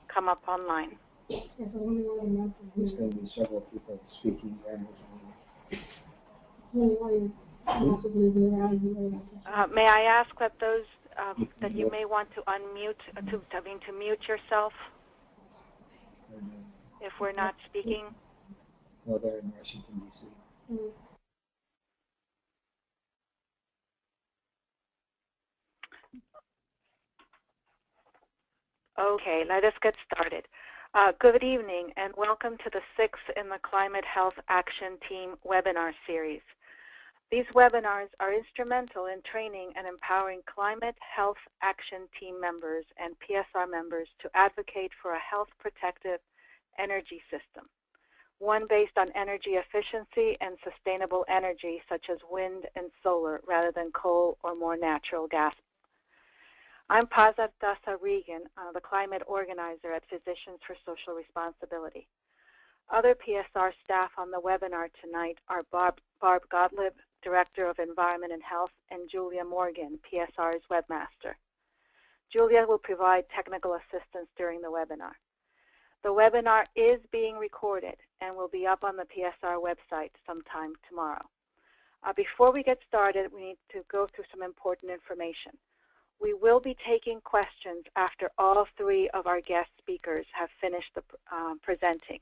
come up online. There's going to be several people speaking during this meeting. May I ask that those that you may want to unmute, to mute yourself if we're not speaking? No, they're in Washington, D.C. Okay, let us get started. Good evening and welcome to the 6th in the Climate Health Action Team webinar series. These webinars are instrumental in training and empowering Climate Health Action Team members and PSR members to advocate for a health-protective energy system, one based on energy efficiency and sustainable energy such as wind and solar rather than coal or more natural gas. I'm Pazat Dasa Regan, the climate organizer at Physicians for Social Responsibility. Other PSR staff on the webinar tonight are Barb Gottlieb, Director of Environment and Health, and Julia Morgan, PSR's webmaster. Julia will provide technical assistance during the webinar. The webinar is being recorded and will be up on the PSR website sometime tomorrow. Before we get started, we need to go through some important information. We will be taking questions after all 3 of our guest speakers have finished the presenting.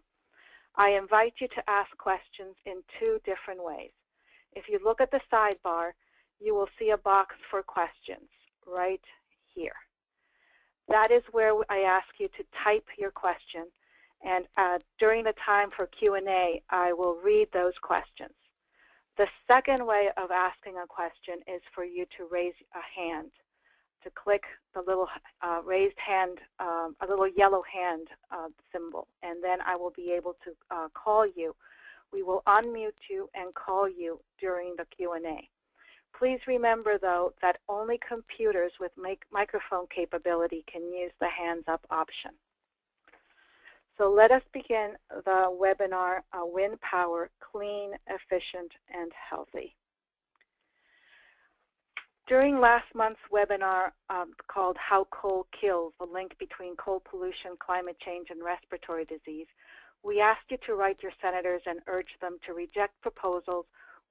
I invite you to ask questions in 2 different ways. If you look at the sidebar, you will see a box for questions right here. That is where I ask you to type your question, and during the time for Q&A, I will read those questions. The second way of asking a question is for you to raise a hand, to click the little raised hand, a little yellow hand symbol, and then I will be able to call you. We will unmute you and call you during the Q&A. Please remember, though, that only computers with microphone capability can use the hands up option. So let us begin the webinar, Wind Power, Clean, Efficient, and Healthy. During last month's webinar called How Coal Kills, the link between coal pollution, climate change, and respiratory disease, we asked you to write your senators and urge them to reject proposals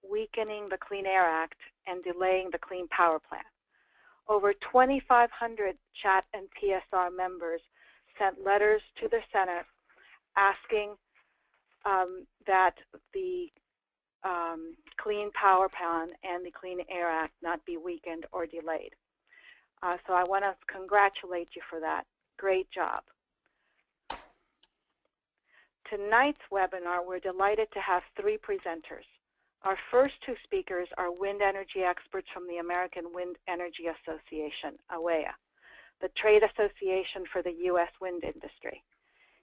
weakening the Clean Air Act and delaying the Clean Power Plan. Over 2,500 chat and PSR members sent letters to the Senate asking that the Clean Power Plan and the Clean Air Act not be weakened or delayed. So I want to congratulate you for that. Great job. Tonight's webinar, we're delighted to have 3 presenters. Our first 2 speakers are wind energy experts from the American Wind Energy Association, AWEA, the trade association for the U.S. wind industry.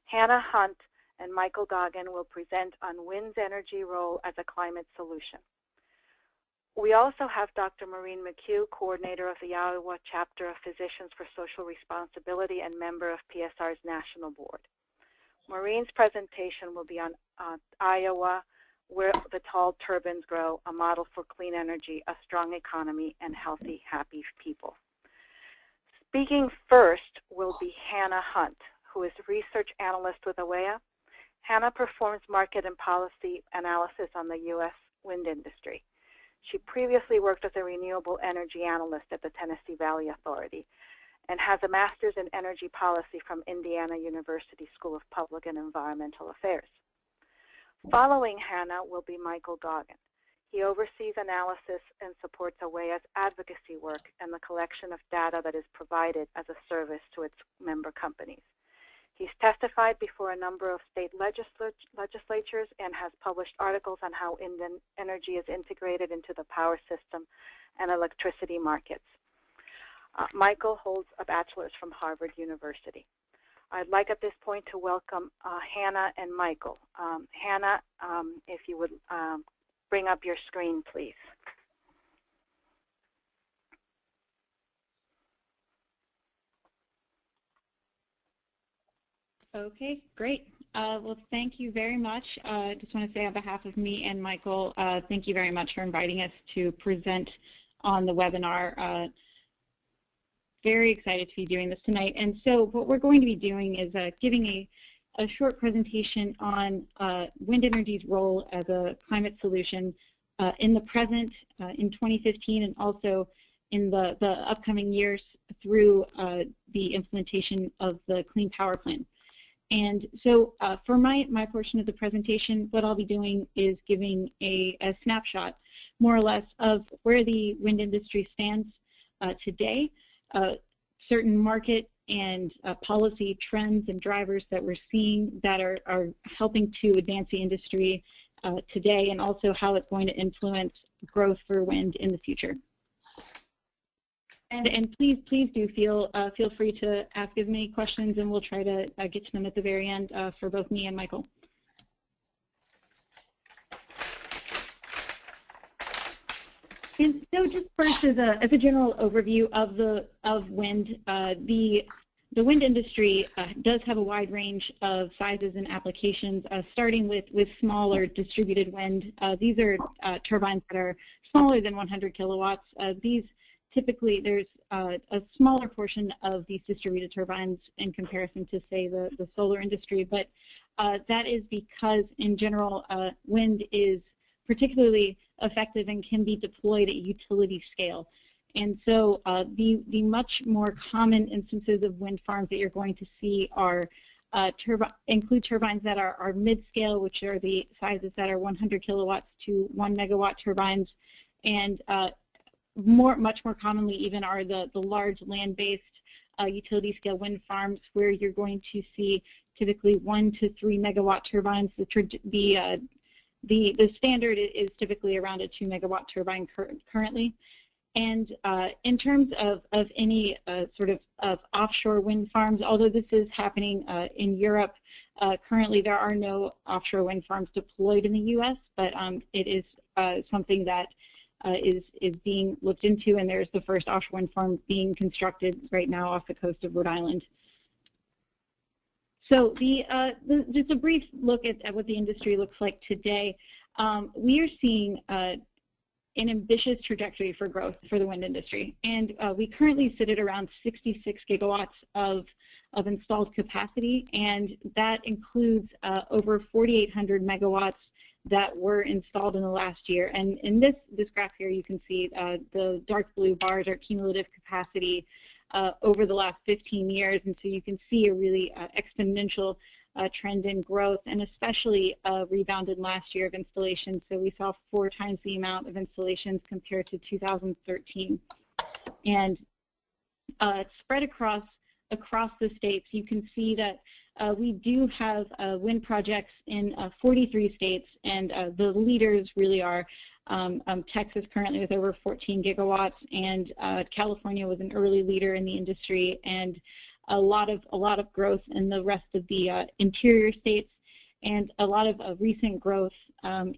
Hannah Hunt and Michael Goggin will present on wind's energy role as a climate solution. We also have Dr. Maureen McCue, coordinator of the Iowa chapter of Physicians for Social Responsibility and member of PSR's National Board. Maureen's presentation will be on Iowa, where the tall turbines grow, a model for clean energy, a strong economy, and healthy, happy people. Speaking first will be Hannah Hunt, who is a research analyst with AWEA. Hannah performs market and policy analysis on the U.S. wind industry. She previously worked as a renewable energy analyst at the Tennessee Valley Authority and has a master's in energy policy from Indiana University School of Public and Environmental Affairs. Following Hannah will be Michael Goggin. He oversees analysis and supports AWEA's advocacy work and the collection of data that is provided as a service to its member companies. He's testified before a number of state legislatures and has published articles on how energy is integrated into the power system and electricity markets. Michael holds a bachelor's from Harvard University. I'd like at this point to welcome Hannah and Michael. Hannah, if you would bring up your screen, please. Okay, great. Well, thank you very much. I just want to say on behalf of me and Michael, thank you very much for inviting us to present on the webinar very excited to be doing this tonight. And so what we're going to be doing is giving a short presentation on wind energy's role as a climate solution in the present, in 2015, and also in the upcoming years through the implementation of the Clean Power Plan. And so for my portion of the presentation, what I'll be doing is giving a snapshot, more or less, of where the wind industry stands today, certain market and policy trends and drivers that we're seeing that are helping to advance the industry today, and also how it's going to influence growth for wind in the future. And please do feel free to ask as many questions, and we'll try to get to them at the very end for both me and Michael. And so, just first, as a general overview of wind, the wind industry does have a wide range of sizes and applications, starting with smaller distributed wind. These are turbines that are smaller than 100 kilowatts. These typically, there's a smaller portion of these distributed turbines in comparison to, say, the solar industry, but that is because, in general, wind is particularly effective and can be deployed at utility scale. And so the much more common instances of wind farms that you're going to see are include turbines that are mid-scale, which are the sizes that are 100 kilowatts to 1 megawatt turbines, and much more commonly even are the large land-based utility-scale wind farms, where you're going to see typically 1 to 3 megawatt turbines. The standard is typically around a 2 megawatt turbine currently. And in terms of any sort of offshore wind farms, although this is happening in Europe, currently there are no offshore wind farms deployed in the U.S., but it is something that is being looked into, and there's the first offshore wind farm being constructed right now off the coast of Rhode Island. So just a brief look at what the industry looks like today. We are seeing an ambitious trajectory for growth for the wind industry, and we currently sit at around 66 gigawatts of installed capacity, and that includes over 4,800 megawatts that were installed in the last year. And in this graph here, you can see the dark blue bars are cumulative capacity over the last 15 years, and so you can see a really exponential trend in growth, and especially rebounded last year of installations. So we saw 4 times the amount of installations compared to 2013. And spread across the states, you can see that we do have wind projects in 43 states, and the leaders really are Texas currently with over 14 gigawatts, and California was an early leader in the industry, and a lot of growth in the rest of the interior states, and a lot of recent growth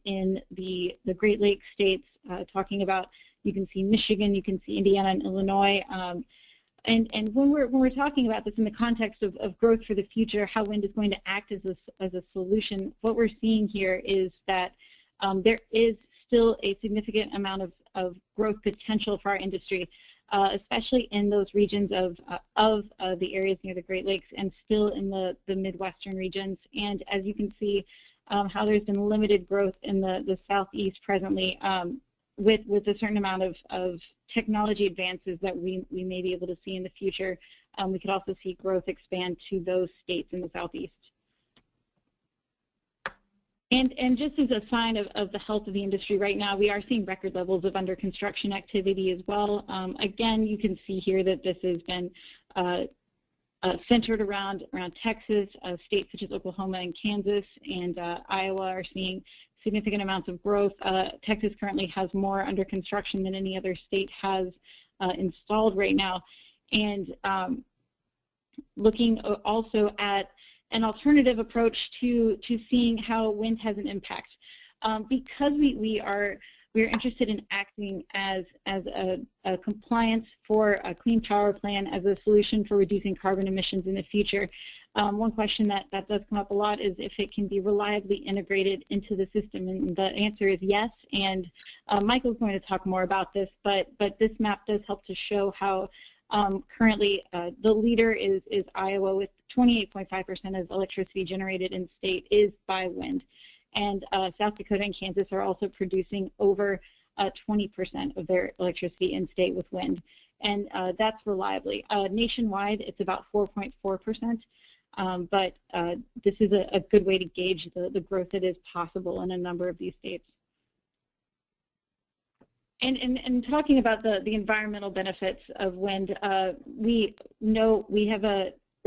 in the Great Lakes states. Talking about, you can see Michigan, you can see Indiana and Illinois. And when we're talking about this in the context of growth for the future, how wind is going to act as a solution, what we're seeing here is that there is still a significant amount of growth potential for our industry, especially in those regions of the areas near the Great Lakes, and still in the Midwestern regions. And as you can see, how there's been limited growth in the Southeast presently, with a certain amount of technology advances that we may be able to see in the future. We could also see growth expand to those states in the Southeast. And just as a sign of the health of the industry right now, we are seeing record levels of under construction activity as well. Again, you can see here that this has been centered around Texas. States such as Oklahoma and Kansas and Iowa are seeing significant amounts of growth. Texas currently has more under construction than any other state has installed right now. And looking also at an alternative approach to seeing how wind has an impact. Because we're interested in acting as a compliance for a clean power plan, as a solution for reducing carbon emissions in the future. One question that does come up a lot is if it can be reliably integrated into the system, and the answer is yes. And Michael's going to talk more about this, but this map does help to show how Currently, the leader is Iowa, with 28.5% of electricity generated in state is by wind. And South Dakota and Kansas are also producing over 20% of their electricity in state with wind. And that's reliably. Nationwide, it's about 4.4%. But this is a good way to gauge the growth that is possible in a number of these states. And talking about the environmental benefits of wind, we're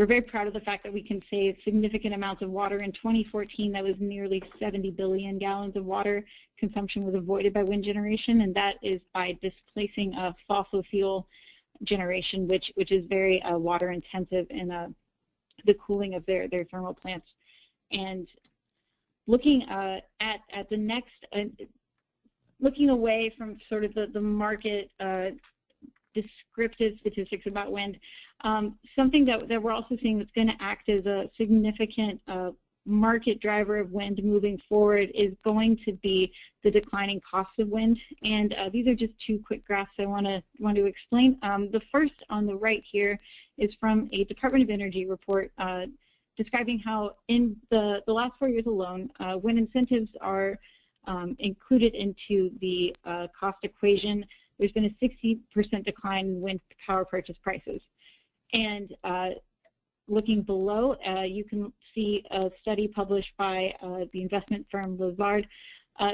very proud of the fact that we can save significant amounts of water. In 2014, that was nearly 70 billion gallons of water consumption was avoided by wind generation, and that is by displacing fossil fuel generation, which is very water intensive in the cooling of their thermal plants. And looking at the next, looking away from sort of the market descriptive statistics about wind, something that we're also seeing that's going to act as a significant market driver of wind moving forward is going to be the declining cost of wind. And these are just two quick graphs I want to explain. The first on the right here is from a Department of Energy report describing how in the last 4 years alone, wind incentives are included into the cost equation. There's been a 60% decline in wind power purchase prices. And looking below, you can see a study published by the investment firm Lazard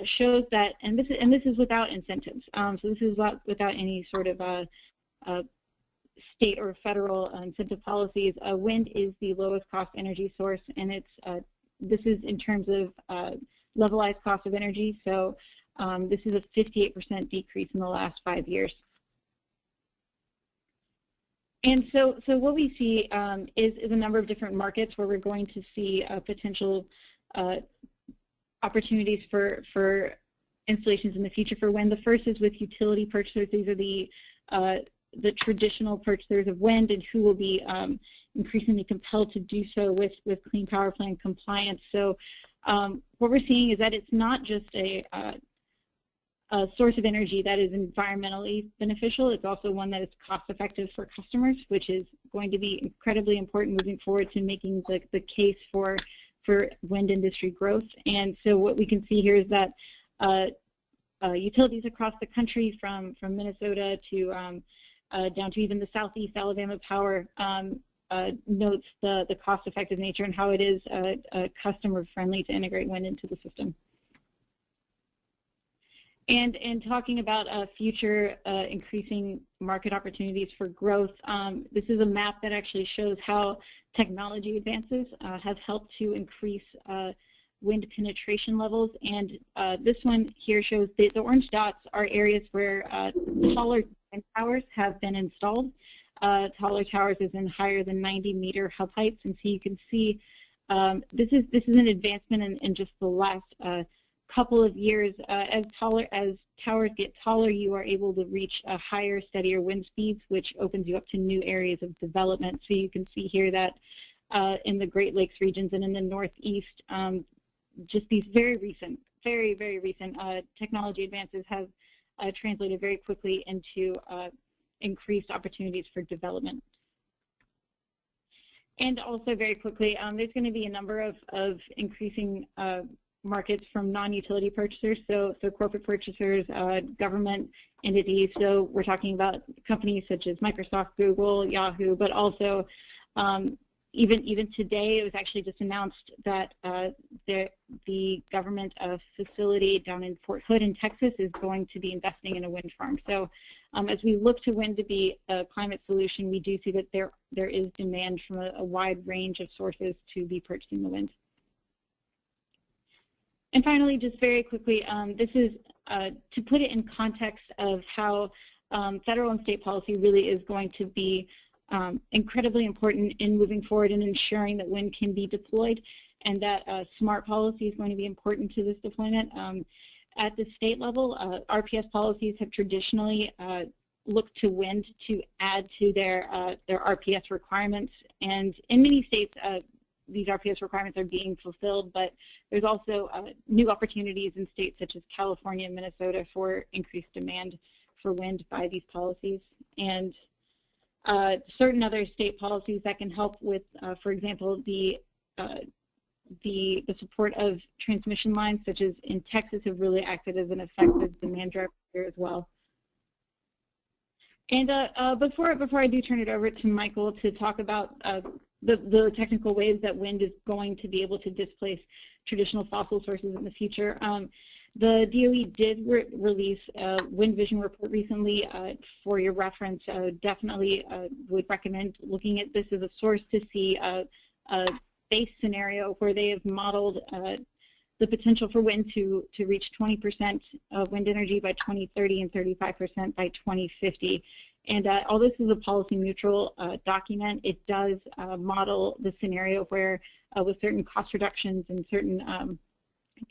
shows that, and this is without incentives. So this is without any sort of state or federal incentive policies. Wind is the lowest cost energy source, and this is in terms of levelized cost of energy. So this is a 58% decrease in the last 5 years. And so what we see is a number of different markets where we're going to see potential opportunities for installations in the future for wind. The first is with utility purchasers. These are the traditional purchasers of wind, and who will be increasingly compelled to do so with Clean Power Plan compliance. So what we're seeing is that it's not just a source of energy that is environmentally beneficial. It's also one that is cost-effective for customers, which is going to be incredibly important moving forward to making the case for wind industry growth. And so what we can see here is that utilities across the country, from Minnesota to down to even the Southeast Alabama Power, notes the cost-effective nature and how it is customer-friendly to integrate wind into the system. And talking about future increasing market opportunities for growth, this is a map that actually shows how technology advances have helped to increase wind penetration levels. And this one here shows the orange dots are areas where taller wind towers have been installed. Taller towers is in higher than 90-meter hub heights, and so you can see this is an advancement in just the last couple of years. As towers get taller, you are able to reach higher, steadier wind speeds, which opens you up to new areas of development. So you can see here that in the Great Lakes regions and in the Northeast, just these very recent technology advances have translated very quickly into increased opportunities for development. And also very quickly, there's going to be a number of increasing markets from non-utility purchasers, so corporate purchasers, government entities. So we're talking about companies such as Microsoft, Google, Yahoo, but also even today, it was actually just announced that the government facility down in Fort Hood in Texas is going to be investing in a wind farm. So as we look to wind to be a climate solution, we do see that there is demand from a wide range of sources to be purchasing the wind. And finally, just very quickly, this is to put it in context of how federal and state policy really is going to be incredibly important in moving forward and ensuring that wind can be deployed, and that smart policy is going to be important to this deployment. At the state level, RPS policies have traditionally looked to wind to add to their RPS requirements, and in many states, these RPS requirements are being fulfilled, but there's also new opportunities in states such as California and Minnesota for increased demand for wind by these policies. And certain other state policies that can help with, for example, the support of transmission lines, such as in Texas, have really acted as an effective demand driver here as well. And before I do turn it over to Michael to talk about the technical ways that wind is going to be able to displace traditional fossil sources in the future, the DOE did release a wind vision report recently. For your reference, definitely would recommend looking at this as a source to see a base scenario where they have modeled the potential for wind to reach 20% of wind energy by 2030 and 35% by 2050. And all this is a policy neutral document. It does model the scenario where with certain cost reductions and certain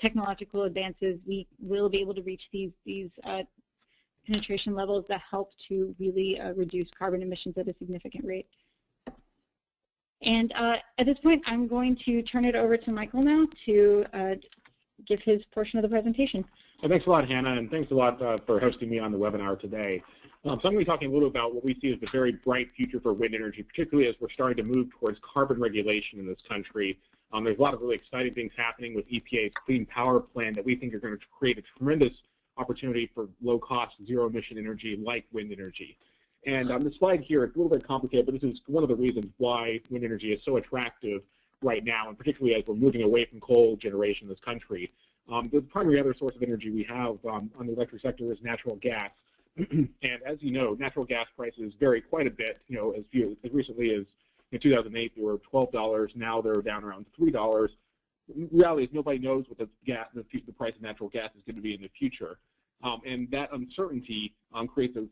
technological advances, we will be able to reach these penetration levels that help to really reduce carbon emissions at a significant rate. And at this point, I'm going to turn it over to Michael now to give his portion of the presentation. Well, thanks a lot, Hannah, and thanks a lot for hosting me on the webinar today. So I'm going to be talking a little about what we see as the very bright future for wind energy, particularly as we're starting to move towards carbon regulation in this country. There's a lot of really exciting things happening with EPA's Clean Power Plan that we think are going to create a tremendous opportunity for low-cost, zero-emission energy like wind energy. And on the slide here, it's a little bit complicated, but this is one of the reasons why wind energy is so attractive right now, and particularly as we're moving away from coal generation in this country. The primary other source of energy we have on the electric sector is natural gas. And as you know, natural gas prices vary quite a bit. You know, as recently as in 2008, they were $12. Now they're down around $3. The reality is nobody knows what the price of natural gas is going to be in the future. And that uncertainty creates a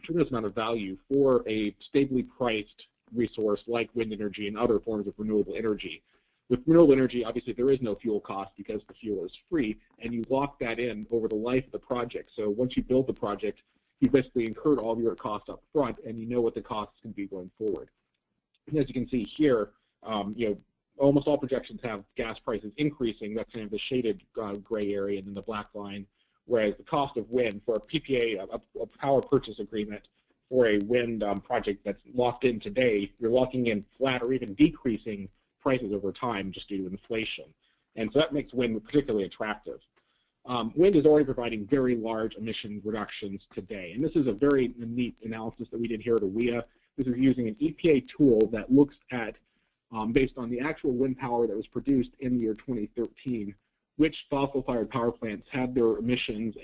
tremendous amount of value for a stably priced resource like wind energy and other forms of renewable energy. With renewable energy, obviously, there is no fuel cost because the fuel is free, and you lock that in over the life of the project. So once you build the project, you basically incurred all of your costs up front, and you know what the costs can be going forward. And as you can see here, you know, almost all projections have gas prices increasing. That's kind of the shaded gray area and then the black line, whereas the cost of wind for a PPA, a power purchase agreement for a wind project that's locked in today, you're locking in flat or even decreasing prices over time just due to inflation. And so that makes wind particularly attractive. Wind is already providing very large emission reductions today. And this is a very neat analysis that we did here at AWEA. This is using an EPA tool that looks at, based on the actual wind power that was produced in the year 2013, which fossil-fired power plants had their emissions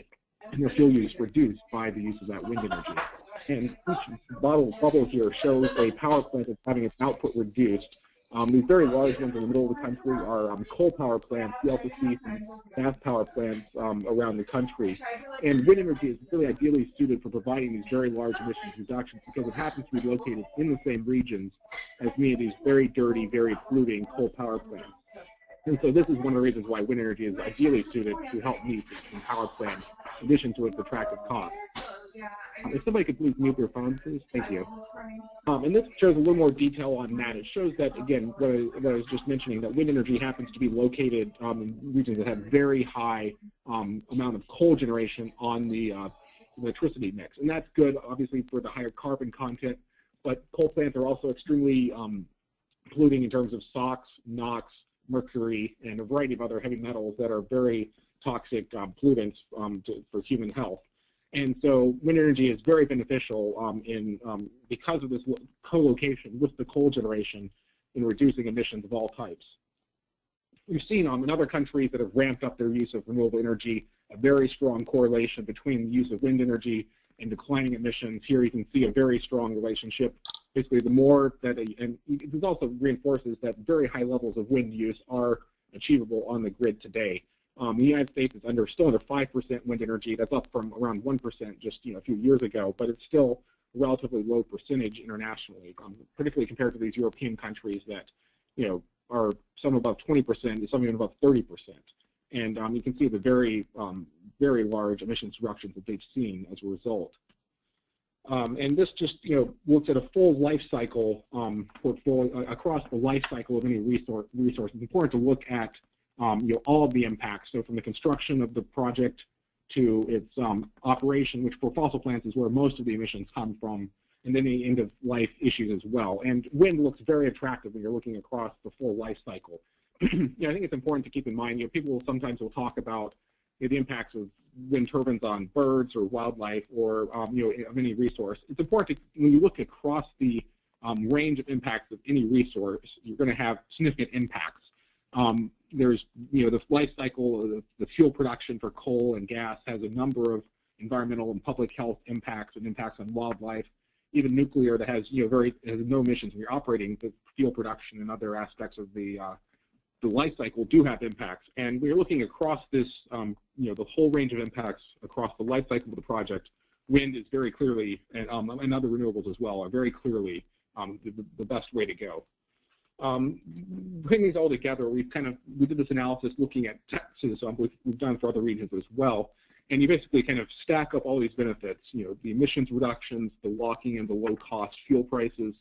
and their fuel use reduced by the use of that wind energy. And each bubble here shows a power plant that's having its output reduced. These very large ones in the middle of the country are coal power plants. We also see some gas power plants around the country. And wind energy is really ideally suited for providing these very large emissions reductions because it happens to be located in the same regions as many of these very dirty, very polluting coal power plants. And so this is one of the reasons why wind energy is ideally suited to help meet the power plant, in addition to its attractive cost. If somebody could please mute their phone, please. Thank you. And this shows a little more detail on that. It shows that, again, what I was just mentioning, that wind energy happens to be located in regions that have very high amount of coal generation on the electricity mix. And that's good, obviously, for the higher carbon content. But coal plants are also extremely polluting in terms of SOx, NOx, mercury, and a variety of other heavy metals that are very toxic pollutants for human health. And so wind energy is very beneficial because of this co-location with the coal generation in reducing emissions of all types. We've seen in other countries that have ramped up their use of renewable energy a very strong correlation between the use of wind energy and declining emissions. Here you can see a very strong relationship. Basically, the more that, and this also reinforces that very high levels of wind use are achievable on the grid today. The United States is still under 5% wind energy. That's up from around 1% just a few years ago, but it's still a relatively low percentage internationally, particularly compared to these European countries that are some above 20%, some even above 30%. And you can see the very, very large emissions reductions that they've seen as a result. And this just looks at a full life cycle portfolio across the life cycle of any resource. It's important to look at all of the impacts. So from the construction of the project to its operation, which for fossil plants is where most of the emissions come from, and any end-of-life issues as well. And wind looks very attractive when you're looking across the full life cycle. I think it's important to keep in mind, people sometimes will talk about the impacts of wind turbines on birds or wildlife or of any resource. It's important when you look across the range of impacts of any resource, you're going to have significant impacts. There's the life cycle, the fuel production for coal and gas has a number of environmental and public health impacts and impacts on wildlife. Even nuclear that has has no emissions when you're operating, the fuel production and other aspects of the life cycle do have impacts. And we're looking across this, the whole range of impacts across the life cycle of the project. Wind is very clearly, and other renewables as well, are very clearly the best way to go. Putting these all together, we did this analysis looking at Texas, we've done for other regions as well, and you basically kind of stack up all these benefits, the emissions reductions, the locking in the low-cost fuel prices,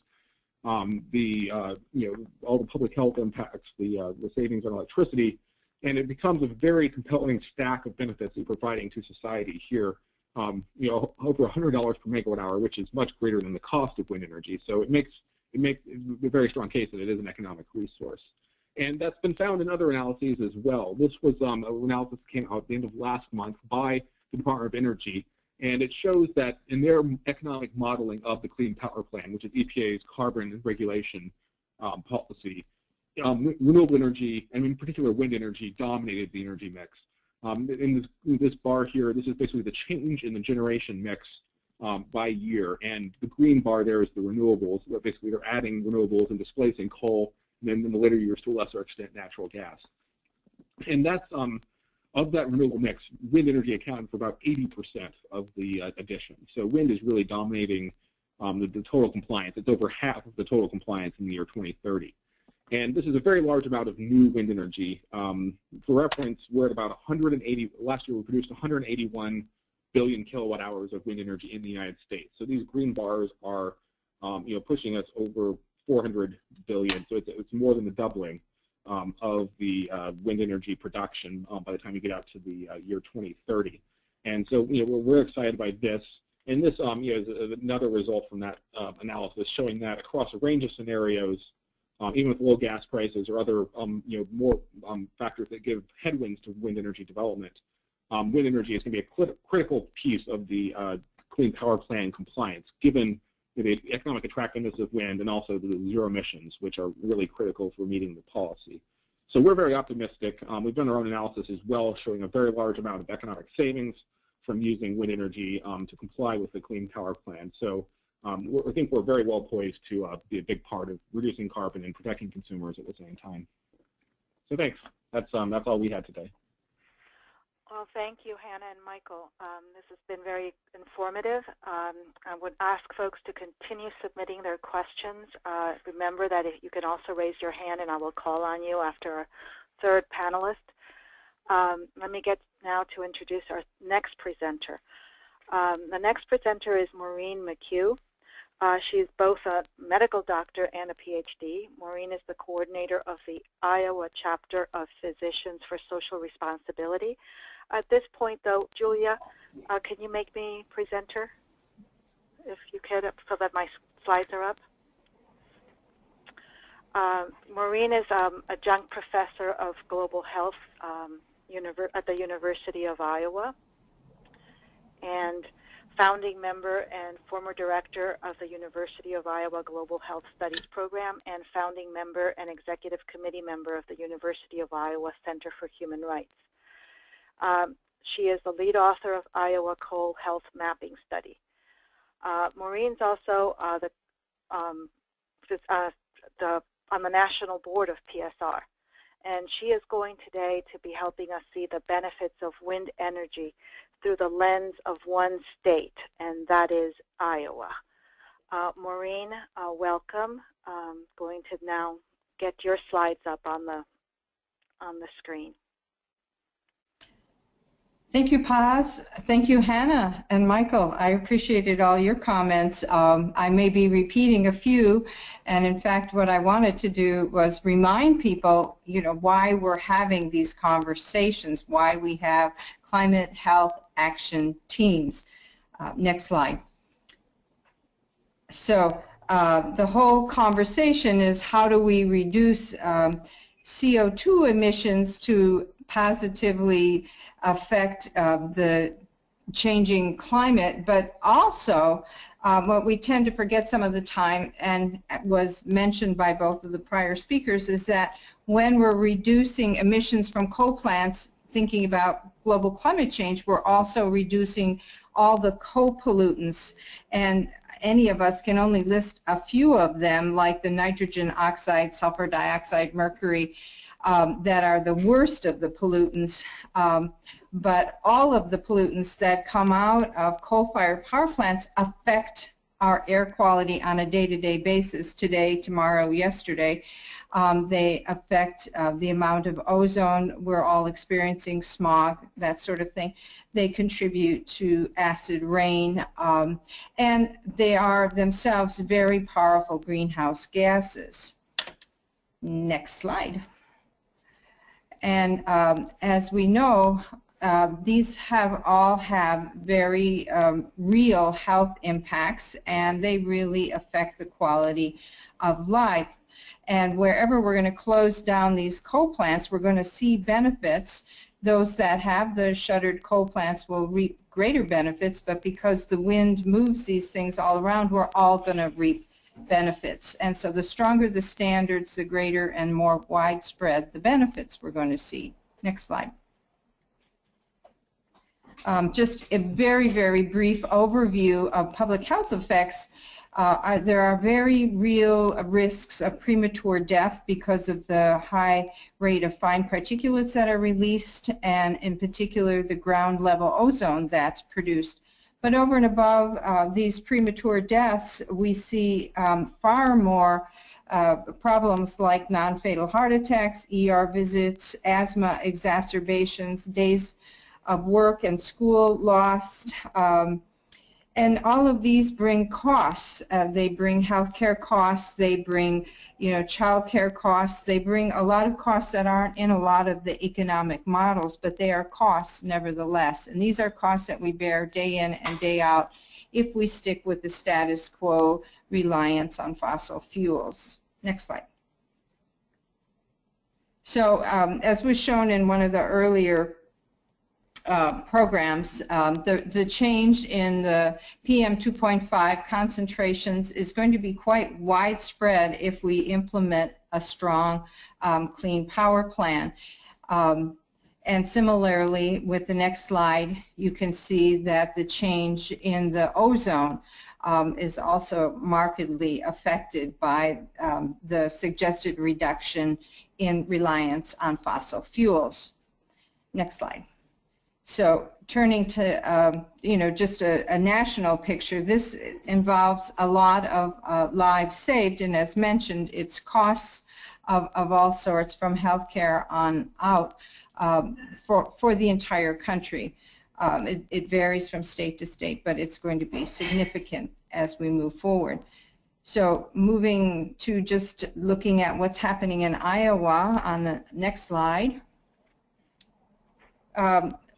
all the public health impacts, the savings on electricity, and it becomes a very compelling stack of benefits you're providing to society here. Over $100 per megawatt hour, which is much greater than the cost of wind energy. So it makes a very strong case that it is an economic resource. And that's been found in other analyses as well. This was an analysis that came out at the end of last month by the Department of Energy, and it shows that in their economic modeling of the Clean Power Plan, which is EPA's carbon regulation policy, renewable energy, and in particular wind energy, dominated the energy mix. In this bar here, this is basically the change in the generation mix by year, and the green bar there is the renewables. Basically, they're adding renewables and displacing coal, and then in the later years, to a lesser extent, natural gas. And that's, of that renewable mix, wind energy accounted for about 80% of the addition. So wind is really dominating the total compliance. It's over half of the total compliance in the year 2030. And this is a very large amount of new wind energy. For reference, we're at about 180, last year we produced 181 billion kilowatt hours of wind energy in the United States. So these green bars are pushing us over 400 billion. So it's more than the doubling of the wind energy production by the time you get out to the year 2030. And so we're excited by this. And this is another result from that analysis showing that across a range of scenarios, even with low gas prices or other more factors that give headwinds to wind energy development, wind energy is going to be a critical piece of the Clean Power Plan compliance, given the economic attractiveness of wind and also the zero emissions, which are really critical for meeting the policy. So we're very optimistic. We've done our own analysis as well, showing a very large amount of economic savings from using wind energy to comply with the Clean Power Plan. So I think we're very well poised to be a big part of reducing carbon and protecting consumers at the same time. So thanks. That's all we had today. Well, thank you, Hannah and Michael. This has been very informative. I would ask folks to continue submitting their questions. Remember that you can also raise your hand, and I will call on you after our third panelist. Let me get now to introduce our next presenter. The next presenter is Maureen McCue. She's both a medical doctor and a PhD. Maureen is the coordinator of the Iowa chapter of Physicians for Social Responsibility. At this point, though, Julia, can you make me presenter, if you could, so that my slides are up? Maureen is adjunct professor of global health at the University of Iowa, and founding member and former director of the University of Iowa Global Health Studies Program, and founding member and executive committee member of the University of Iowa Center for Human Rights. She is the lead author of Iowa Coal Health Mapping Study. Maureen's also on the national board of PSR, and she is going today to be helping us see the benefits of wind energy through the lens of one state, and that is Iowa. Maureen, welcome. I'm going to now get your slides up on the screen. Thank you, Paz. Thank you, Hannah and Michael. I appreciated all your comments. I may be repeating a few, and in fact, what I wanted to do was remind people, why we're having these conversations, why we have climate health action teams. Next slide. So the whole conversation is how do we reduce CO2 emissions to positively affect the changing climate, but also what we tend to forget some of the time, and was mentioned by both of the prior speakers, is that when we're reducing emissions from coal plants, thinking about global climate change, we're also reducing all the co-pollutants, and any of us can only list a few of them, like the nitrogen oxide, sulfur dioxide, mercury, that are the worst of the pollutants. But all of the pollutants that come out of coal-fired power plants affect our air quality on a day-to-day basis, today, tomorrow, yesterday. They affect the amount of ozone. We're all experiencing smog, that sort of thing. They contribute to acid rain, and they are themselves very powerful greenhouse gases. Next slide. And as we know, these all have very real health impacts, and they really affect the quality of life. And wherever we're going to close down these coal plants, we're going to see benefits. Those that have the shuttered coal plants will reap greater benefits, but because the wind moves these things all around, we're all going to reap benefits. And so the stronger the standards, the greater and more widespread the benefits we're going to see. Next slide. Just a very, very brief overview of public health effects. There are very real risks of premature death because of the high rate of fine particulates that are released, and in particular the ground level ozone that's produced. But over and above these premature deaths, we see far more problems like non-fatal heart attacks, ER visits, asthma exacerbations, days of work and school lost, and all of these bring costs. They bring healthcare costs, they bring, child care costs, they bring a lot of costs that aren't in a lot of the economic models, but they are costs nevertheless. And these are costs that we bear day in and day out if we stick with the status quo reliance on fossil fuels. Next slide. So as was shown in one of the earlier programs, the change in the PM 2.5 concentrations is going to be quite widespread if we implement a strong clean power plan. And similarly, with the next slide, you can see that the change in the ozone is also markedly affected by the suggested reduction in reliance on fossil fuels. Next slide. So turning to, just a national picture, this involves a lot of lives saved, and as mentioned, it's costs of all sorts from healthcare on out for the entire country. It varies from state to state, but it's going to be significant as we move forward. So moving to just looking at what's happening in Iowa on the next slide.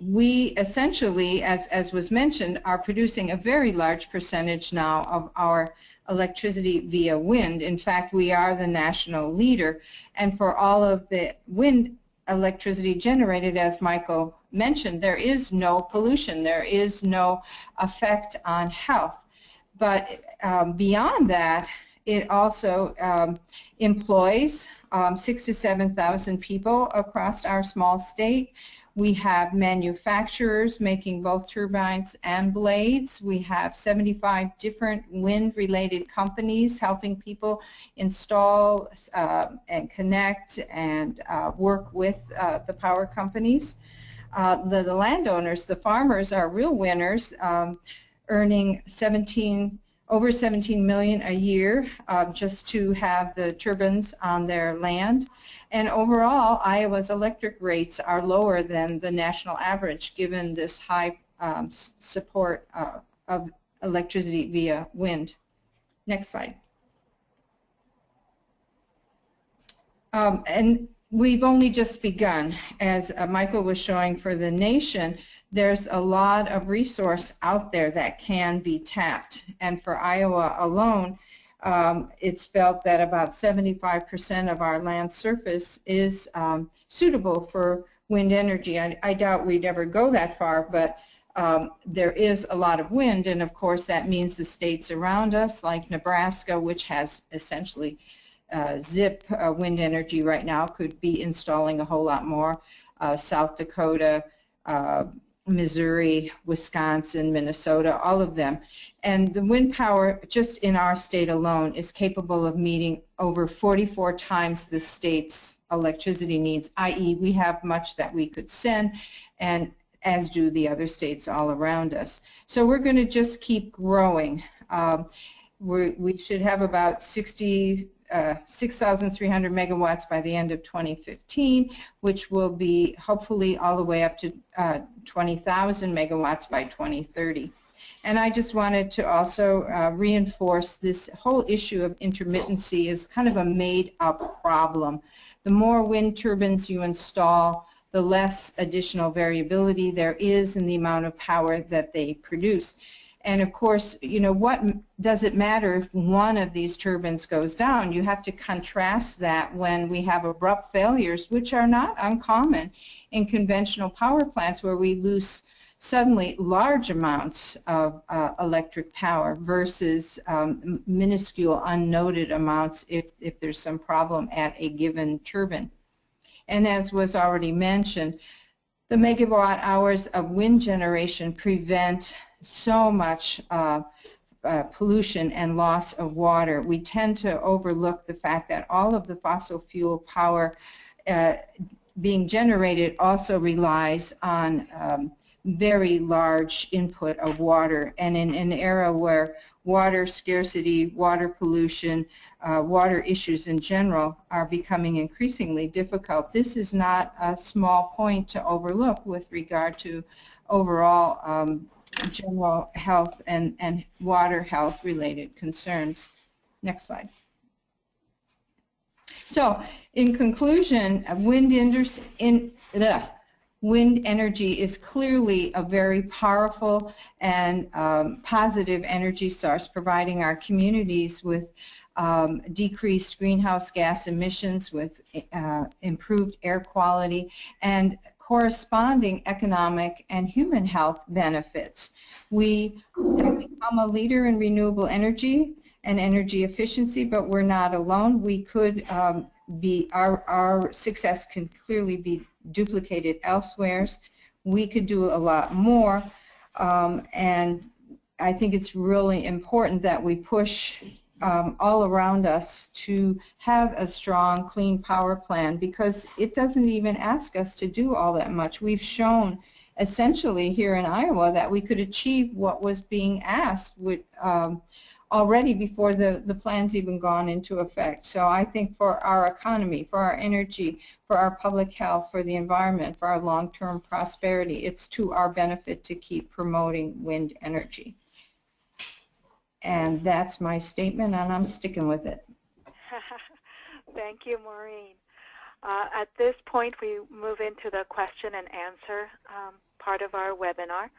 We essentially, as was mentioned, are producing a very large percentage now of our electricity via wind. In fact, we are the national leader. And for all of the wind electricity generated, as Michael mentioned, there is no pollution. There is no effect on health. But beyond that, it also employs 6,000 to 7,000 people across our small state. We have manufacturers making both turbines and blades. We have 75 different wind-related companies helping people install and connect and work with the power companies. The landowners, the farmers, are real winners, earning over 17 million a year just to have the turbines on their land. And overall, Iowa's electric rates are lower than the national average, given this high support of electricity via wind. Next slide. And we've only just begun, as Michael was showing for the nation. there's a lot of resource out there that can be tapped. And for Iowa alone, it's felt that about 75% of our land surface is suitable for wind energy. I doubt we'd ever go that far, but there is a lot of wind, and of course that means the states around us, like Nebraska, which has essentially zip wind energy right now, could be installing a whole lot more. South Dakota, Missouri, Wisconsin, Minnesota, all of them. And the wind power just in our state alone is capable of meeting over 44 times the state's electricity needs, i.e. we have much that we could send, and as do the other states all around us. So we're going to just keep growing. We should have about 6,300 megawatts by the end of 2015, which will be hopefully all the way up to 20,000 megawatts by 2030. And I just wanted to also reinforce this whole issue of intermittency is kind of a made-up problem. The more wind turbines you install, the less additional variability there is in the amount of power that they produce. And of course, you know, what does it matter if one of these turbines goes down? You have to contrast that when we have abrupt failures, which are not uncommon in conventional power plants, where we lose suddenly large amounts of electric power versus minuscule unnoted amounts if there's some problem at a given turbine. And as was already mentioned, the megawatt hours of wind generation prevent so much pollution and loss of water. We tend to overlook the fact that all of the fossil fuel power being generated also relies on very large input of water. And in an era where water scarcity, water pollution, water issues in general are becoming increasingly difficult, this is not a small point to overlook with regard to overall general health and water health related concerns. Next slide. So in conclusion, wind energy is clearly a very powerful and positive energy source, providing our communities with decreased greenhouse gas emissions, with improved air quality, and corresponding economic and human health benefits. We have become a leader in renewable energy and energy efficiency, but we're not alone. We could our success can clearly be duplicated elsewhere. We could do a lot more, and I think it's really important that we push all around us to have a strong clean power plan, because it doesn't even ask us to do all that much. We've shown essentially here in Iowa that we could achieve what was being asked with, already before the plan's even gone into effect. So I think for our economy, for our energy, for our public health, for the environment, for our long-term prosperity, it's to our benefit to keep promoting wind energy. And that's my statement, and I'm sticking with it. Thank you, Maureen. At this point, we move into the question and answer part of our webinar.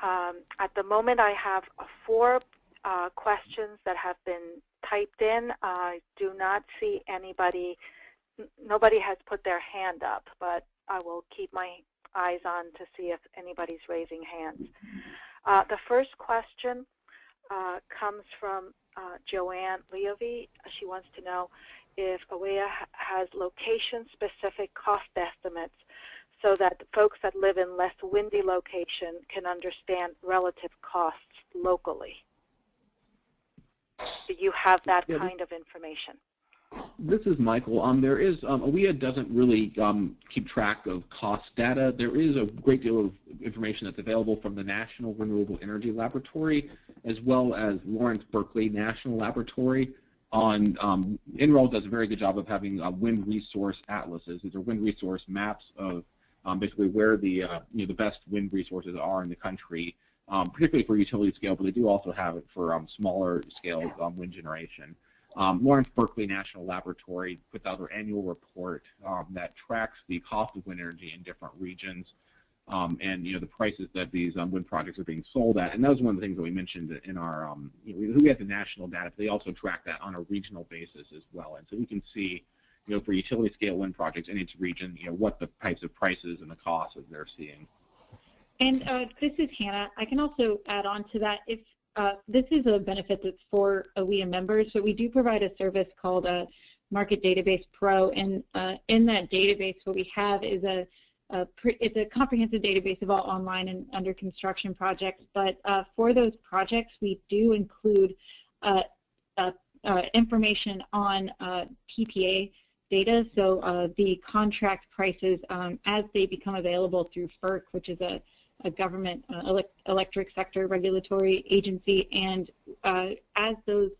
At the moment, I have 4 questions that have been typed in. I do not see anybody, nobody has put their hand up, but I will keep my eyes on to see if anybody's raising hands. The first question comes from Joanne Leovy. She wants to know if AWEA has location-specific cost estimates so that folks that live in less windy location can understand relative costs locally. Do you have that kind of information? This is Michael. There is, AWEA doesn't really keep track of cost data. There is a great deal of information that's available from the National Renewable Energy Laboratory, as well as Lawrence Berkeley National Laboratory. NREL does a very good job of having wind resource atlases. These are wind resource maps of basically where the the best wind resources are in the country, particularly for utility scale, but they do also have it for smaller scale wind generation. Lawrence Berkeley National Laboratory puts out their annual report that tracks the cost of wind energy in different regions. and the prices that these wind projects are being sold at. And that was one of the things that we mentioned in our we have the national data, but they also track that on a regional basis as well. And so we can see for utility scale wind projects in each region, what the types of prices and the costs that they're seeing. And this is Hannah. I can also add on to that. If this is a benefit that's for OEM members, so we do provide a service called Market Database Pro, and in that database, what we have is it's a comprehensive database of all online and under construction projects. But for those projects, we do include information on PPA data, so the contract prices as they become available through FERC, which is a government electric sector regulatory agency, and as those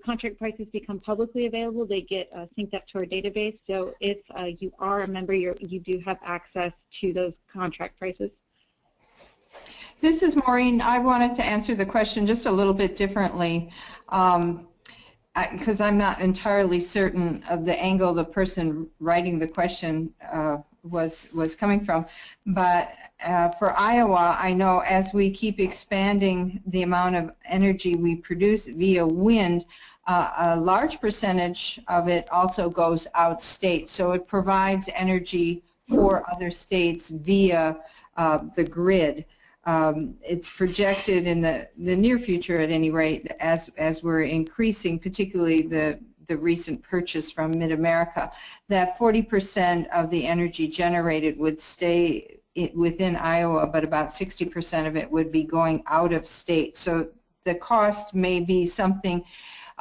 contract prices become publicly available, they get synced up to our database. So if you are a member, you do have access to those contract prices. This is Maureen. I wanted to answer the question just a little bit differently, because I'm not entirely certain of the angle the person writing the question was coming from. But for Iowa, I know as we keep expanding the amount of energy we produce via wind, a large percentage of it also goes out state. So it provides energy for other states via the grid. It's projected in the near future, at any rate, as we're increasing, particularly the recent purchase from Mid-America, that 40% of the energy generated would stay within Iowa, but about 60% of it would be going out of state. So the cost may be something,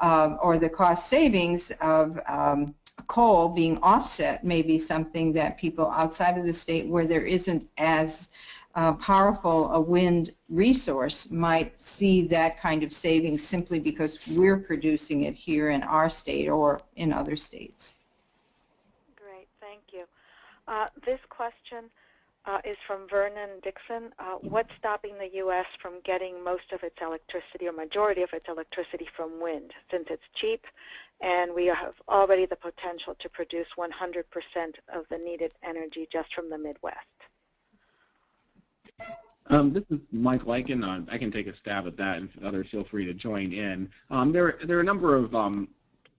or the cost savings of coal being offset may be something that people outside of the state where there isn't as powerful a wind resource might see that kind of savings simply because we're producing it here in our state or in other states. Great, thank you. This question is from Vernon Dixon. What's stopping the U.S. from getting most of its electricity or majority of its electricity from wind, since it's cheap and we have already the potential to produce 100% of the needed energy just from the Midwest? This is Michael. I can take a stab at that, and others feel free to join in. There are a number of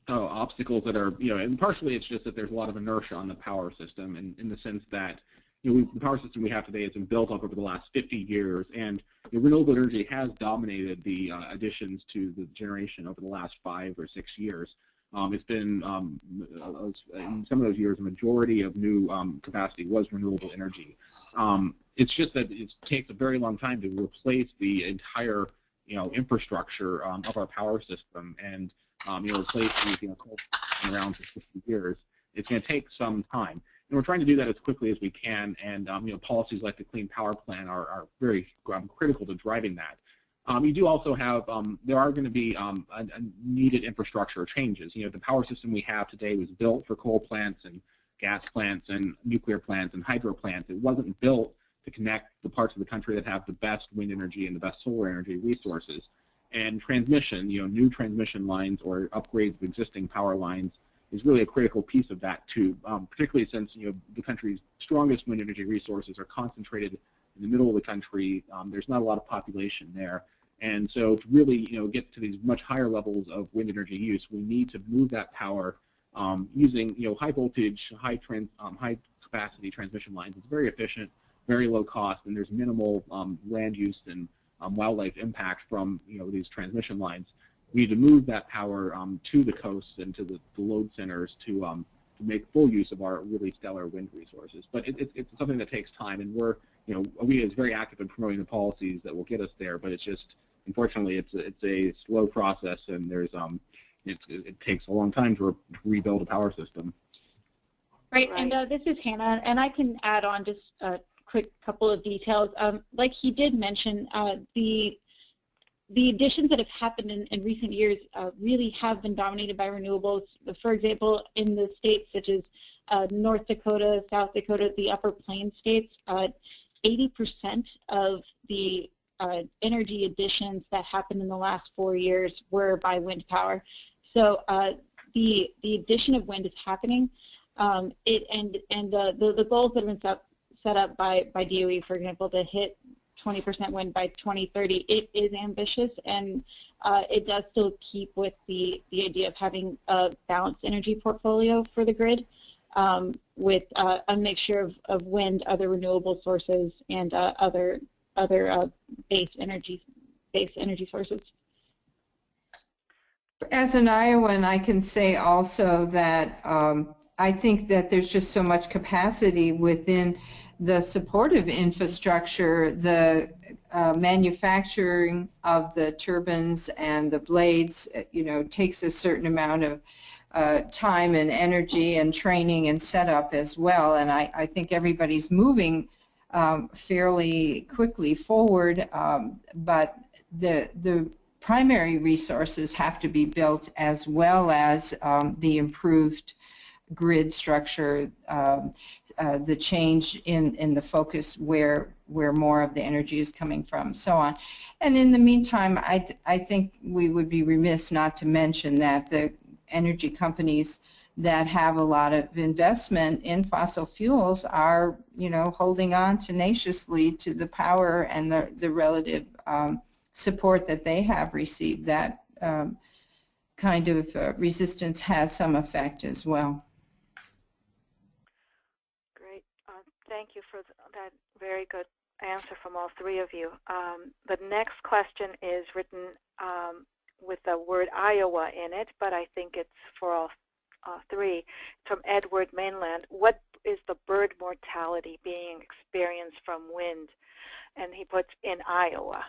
obstacles that are, and partially it's just that there's a lot of inertia on the power system, in the sense that the power system we have today has been built up over the last 50 years, and renewable energy has dominated the additions to the generation over the last 5 or 6 years. It's been, in some of those years, a majority of new capacity was renewable energy. It's just that it takes a very long time to replace the entire, infrastructure of our power system, and replace these, coal around for 50 years. It's going to take some time, and we're trying to do that as quickly as we can. And policies like the Clean Power Plan are very critical to driving that. You do also have, there are going to be needed infrastructure changes. The power system we have today was built for coal plants and gas plants and nuclear plants and hydro plants. It wasn't built to connect the parts of the country that have the best wind energy and the best solar energy resources. And transmission, new transmission lines or upgrades of existing power lines is really a critical piece of that too, particularly since the country's strongest wind energy resources are concentrated in the middle of the country. There's not a lot of population there. And so to really get to these much higher levels of wind energy use, we need to move that power using high voltage, high capacity transmission lines. It's very efficient, very low cost, and there's minimal land use and wildlife impact from these transmission lines. We need to move that power to the coasts and to the load centers to make full use of our really stellar wind resources. But it's something that takes time, and we're OEA is very active in promoting the policies that will get us there. But it's just, unfortunately, it's a slow process, and there's it takes a long time to rebuild a power system. Right, and this is Hannah, and I can add on just a quick couple of details. Like he did mention, the additions that have happened in recent years really have been dominated by renewables. For example, in the states such as North Dakota, South Dakota, the Upper Plains states, 80% of the energy additions that happened in the last 4 years were by wind power. So the addition of wind is happening, the goals that have been set up by DOE, for example, to hit 20% wind by 2030, it is ambitious, and it does still keep with the idea of having a balanced energy portfolio for the grid, with a mixture of wind, other renewable sources, and other base energy sources. As an Iowan, I can say also that I think that there's just so much capacity within the supportive infrastructure, the manufacturing of the turbines and the blades, takes a certain amount of time and energy and training and setup as well. And I think everybody's moving fairly quickly forward, but the primary resources have to be built, as well as the improved grid structure, the change in the focus where more of the energy is coming from, so on. And in the meantime, I think we would be remiss not to mention that the energy companies that have a lot of investment in fossil fuels are, holding on tenaciously to the power and the relative support that they have received. That kind of resistance has some effect as well. Great. Thank you for that very good answer from all three of you. The next question is written with the word Iowa in it, but I think it's for all three. From Edward Mainland. What is the bird mortality being experienced from wind? And he puts in Iowa,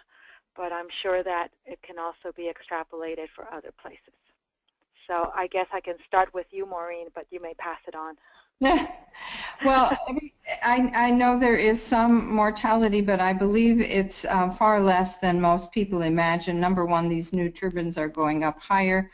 but I'm sure that it can also be extrapolated for other places. So I guess I can start with you, Maureen, but you may pass it on. Well, I know there is some mortality, but I believe it's far less than most people imagine. Number one, these new turbines are going up higher.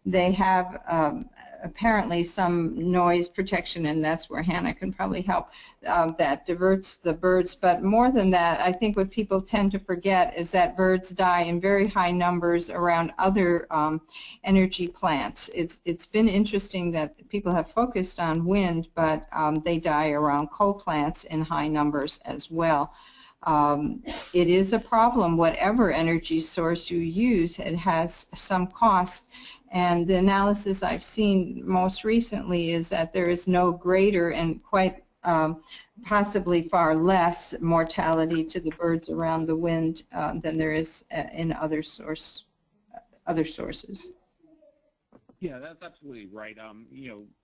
They have apparently some noise protection, and that's where Hannah can probably help, that diverts the birds. But more than that, I think what people tend to forget is that birds die in very high numbers around other energy plants. It's been interesting that people have focused on wind, but they die around coal plants in high numbers as well. It is a problem. Whatever energy source you use, it has some cost. And the analysis I've seen most recently is that there is no greater and quite possibly far less mortality to the birds around the wind than there is in other sources. Yeah, that's absolutely right.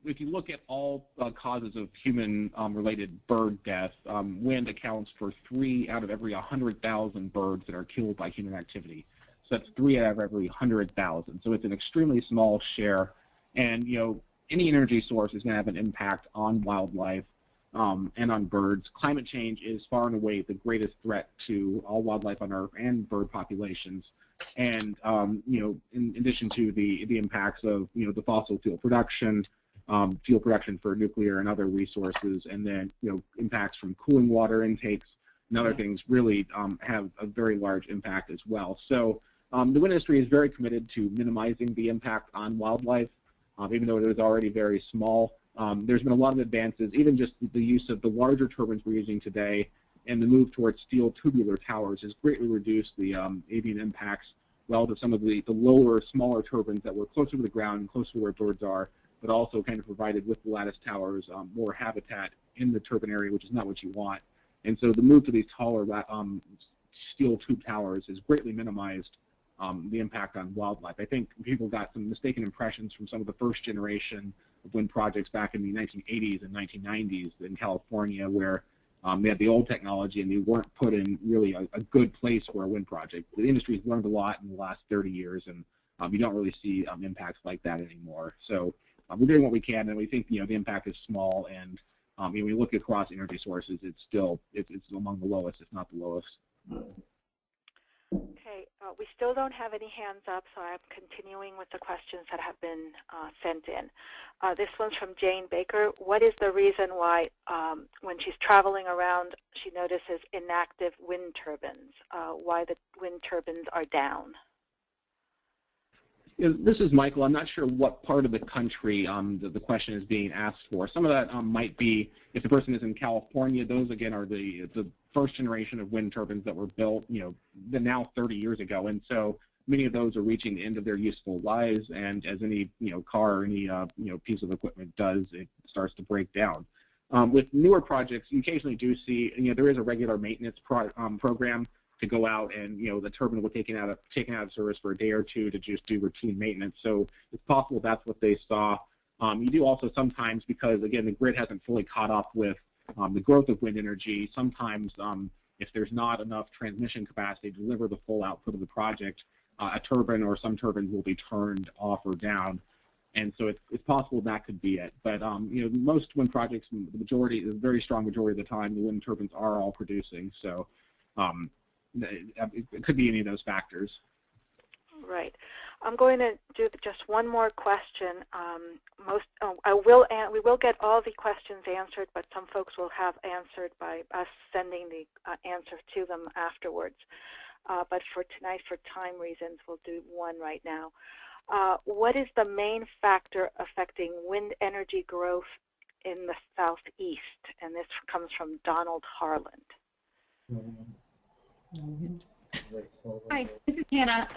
If you look at all causes of human-related bird death, wind accounts for 3 out of every 100,000 birds that are killed by human activity. So that's 3 out of every 100,000. So it's an extremely small share. And, any energy source is going to have an impact on wildlife and on birds. Climate change is far and away the greatest threat to all wildlife on Earth and bird populations. And, in addition to the impacts of, the fossil fuel production for nuclear and other resources, and then, impacts from cooling water intakes and other things really have a very large impact as well. So the wind industry is very committed to minimizing the impact on wildlife, even though it is already very small. There's been a lot of advances, even just the use of the larger turbines we're using today, and the move towards steel tubular towers has greatly reduced the avian impacts relative to some of the lower, smaller turbines that were closer to the ground and closer to where birds are, but also kind of provided with the lattice towers more habitat in the turbine area, which is not what you want. And so the move to these taller steel tube towers has greatly minimized the impact on wildlife. I think people got some mistaken impressions from some of the first generation of wind projects back in the 1980s and 1990s in California, where they had the old technology and they weren't put in really a good place for a wind project. The industry's learned a lot in the last 30 years, and you don't really see impacts like that anymore. So we're doing what we can, and we think the impact is small. And when we look across energy sources, it's among the lowest, if not the lowest. Okay, we still don't have any hands up, so I'm continuing with the questions that have been sent in. This one's from Jane Baker. What is the reason why, when she's traveling around, she notices inactive wind turbines? Why the wind turbines are down? This is Michael. I'm not sure what part of the country the question is being asked for. Some of that might be, if the person is in California, those again are the first generation of wind turbines that were built, now 30 years ago, and so many of those are reaching the end of their useful lives. And as any car or any piece of equipment does, it starts to break down. With newer projects, you occasionally do see there is a regular maintenance program to go out, and the turbine will be taken out of service for a day or two to just do routine maintenance. So it's possible that's what they saw. You do also sometimes, because again the grid hasn't fully caught up with the growth of wind energy, sometimes if there's not enough transmission capacity to deliver the full output of the project, a turbine or some turbines will be turned off or down. And so it's possible that could be it. But most wind projects, the very strong majority of the time, the wind turbines are all producing. So it could be any of those factors. Right. I'm going to do just one more question. We will get all the questions answered, but some folks will have answered by us sending the answer to them afterwards. But for tonight, for time reasons, we'll do one right now. What is the main factor affecting wind energy growth in the southeast? And this comes from Donald Harland. Hi, this is Hannah.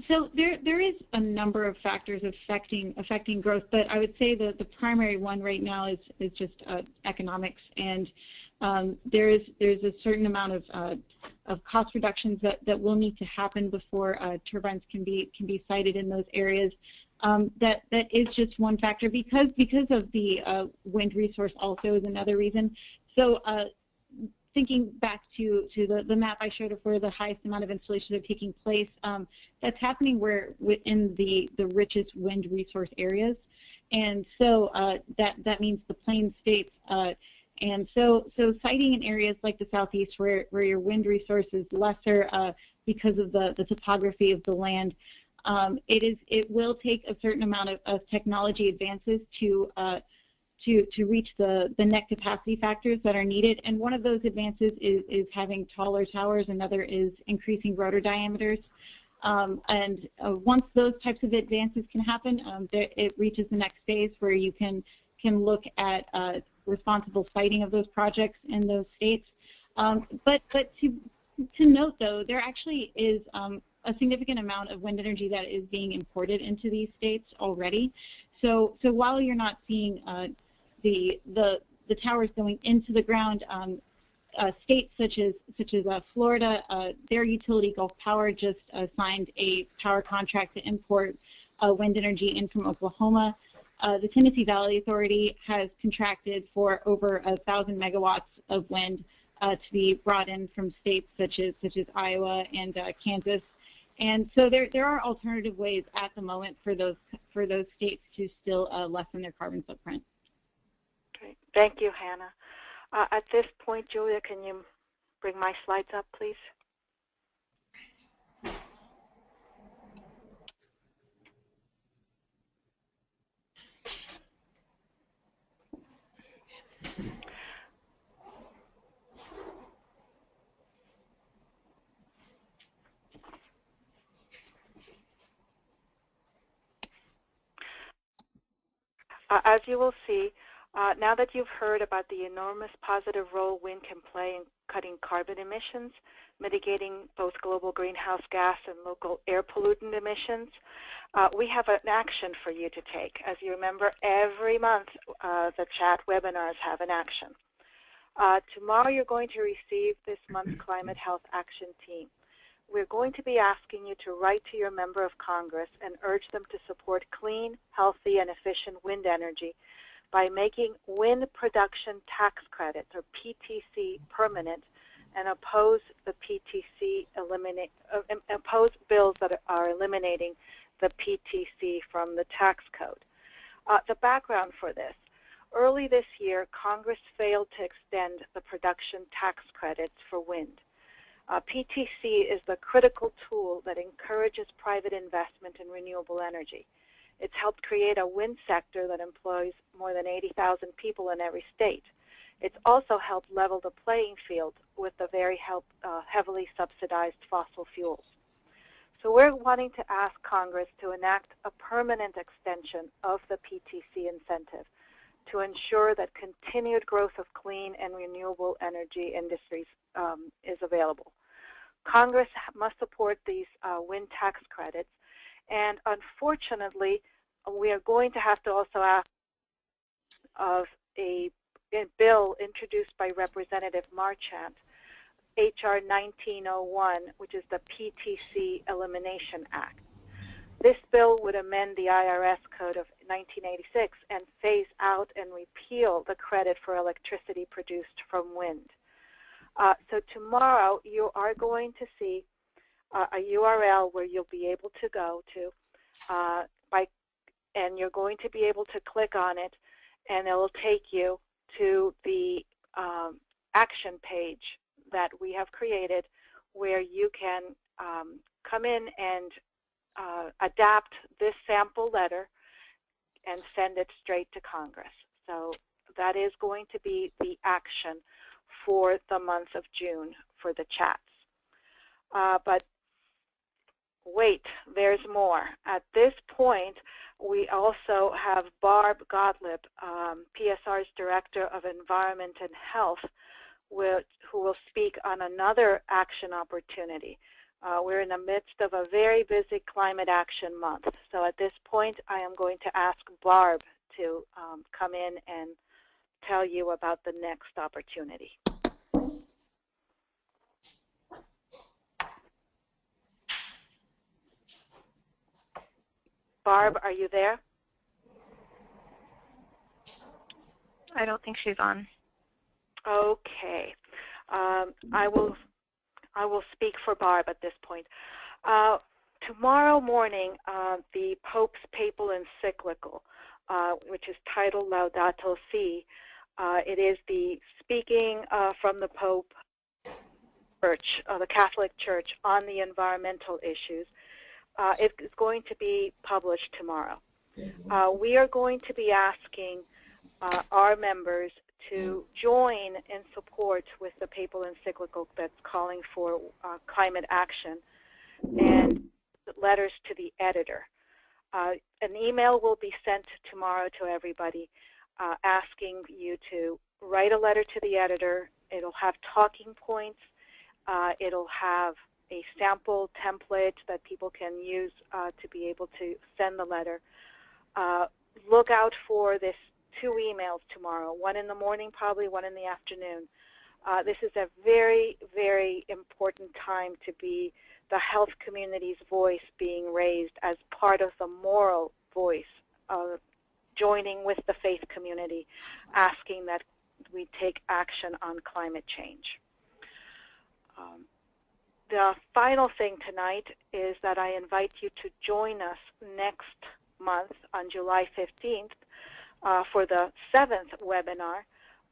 So there is a number of factors affecting growth, but I would say that the primary one right now is just economics, and there's a certain amount of cost reductions that will need to happen before turbines can be sited in those areas. That is just one factor, because of the wind resource also is another reason. So thinking back to the map I showed of where the highest amount of installations are taking place, that's happening within the richest wind resource areas, and so that means the plain states. And so siting in areas like the southeast where your wind resource is lesser because of the topography of the land, it will take a certain amount of technology advances to reach the net capacity factors that are needed. And one of those advances is having taller towers. Another is increasing rotor diameters. And once those types of advances can happen, it reaches the next phase where you can look at responsible siting of those projects in those states. But to note, though, there actually is a significant amount of wind energy that is being imported into these states already. So while you're not seeing the towers going into the ground, states such as Florida, their utility Gulf Power just signed a power contract to import wind energy in from Oklahoma. The Tennessee Valley Authority has contracted for over 1,000 megawatts of wind to be brought in from states such as Iowa and Kansas. And so there are alternative ways at the moment for those states to still lessen their carbon footprint. Okay. Thank you, Hannah. At this point, Julia, can you bring my slides up, please? As you will see, now that you've heard about the enormous positive role wind can play in cutting carbon emissions, mitigating both global greenhouse gas and local air pollutant emissions, we have an action for you to take. As you remember, every month the chat webinars have an action. Tomorrow you're going to receive this month's Climate Health Action Team. We're going to be asking you to write to your member of Congress and urge them to support clean, healthy, and efficient wind energy by making wind production tax credits, or PTC, permanent, and oppose the PTC oppose bills that are eliminating the PTC from the tax code. The background for this: early this year, Congress failed to extend the production tax credits for wind. PTC is the critical tool that encourages private investment in renewable energy. It's helped create a wind sector that employs more than 80,000 people in every state. It's also helped level the playing field with the very heavily subsidized fossil fuels. So we're wanting to ask Congress to enact a permanent extension of the PTC incentive to ensure that continued growth of clean and renewable energy industries is available. Congress must support these wind tax credits, and unfortunately, we are going to have to also ask of a bill introduced by Representative Marchant, H.R. 1901, which is the PTC Elimination Act. This bill would amend the IRS Code of 1986 and phase out and repeal the credit for electricity produced from wind. So tomorrow you are going to see a URL where you'll be able to go to, and you're going to be able to click on it, and it will take you to the action page that we have created, where you can come in and adapt this sample letter and send it straight to Congress. So that is going to be the action for the month of June for the chats. But wait, there's more. At this point, we also have Barb Gottlieb, PSR's Director of Environment and Health, who will speak on another action opportunity. We're in the midst of a very busy climate action month. So at this point, I am going to ask Barb to come in and tell you about the next opportunity. Barb, are you there? I don't think she's on. Okay. I will speak for Barb at this point. Tomorrow morning, the Pope's papal encyclical, which is titled Laudato Si, it is the speaking from the Pope Church, the Catholic Church, on the environmental issues. It is going to be published tomorrow. We are going to be asking our members to join in support with the papal encyclical that's calling for climate action and letters to the editor. An email will be sent tomorrow to everybody asking you to write a letter to the editor. It'll have talking points. It'll have a sample template that people can use to be able to send the letter. Look out for this 2 emails tomorrow, one in the morning, probably one in the afternoon. This is a very, very important time to be the health community's voice being raised as part of the moral voice, joining with the faith community, asking that we take action on climate change. The final thing tonight is that I invite you to join us next month on July 15th for the 7th webinar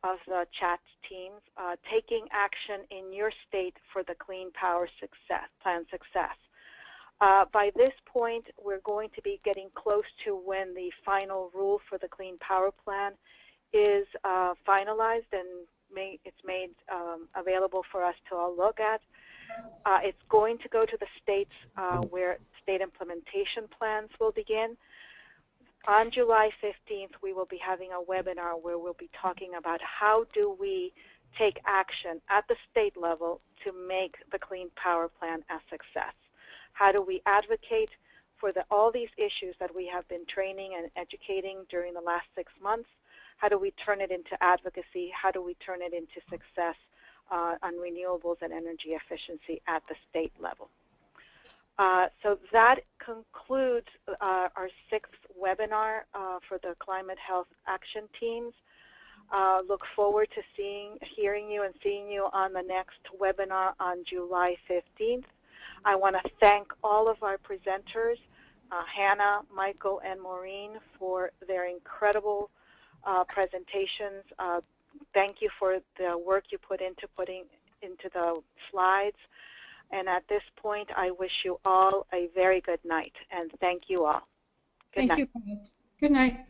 of the chat teams, taking action in your state for the Clean Power Plan success. By this point, we're going to be getting close to when the final rule for the Clean Power Plan is finalized and it's made available for us to all look at. It's going to go to the states where state implementation plans will begin. On July 15th, we will be having a webinar where we'll be talking about how do we take action at the state level to make the Clean Power Plan a success. How do we advocate for all these issues that we have been training and educating during the last 6 months? How do we turn it into advocacy? How do we turn it into success on renewables and energy efficiency at the state level? So that concludes our 6th webinar for the Climate Health Action Teams. Look forward to hearing you and seeing you on the next webinar on July 15th. I want to thank all of our presenters, Hannah, Michael, and Maureen, for their incredible presentations. Thank you for the work you put into putting into the slides. And at this point, I wish you all a very good night, and thank you all. Good night. Thank you, guys. Good night.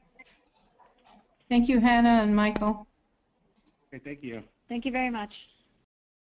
Thank you, Hannah and Michael. Okay, thank you. Thank you very much.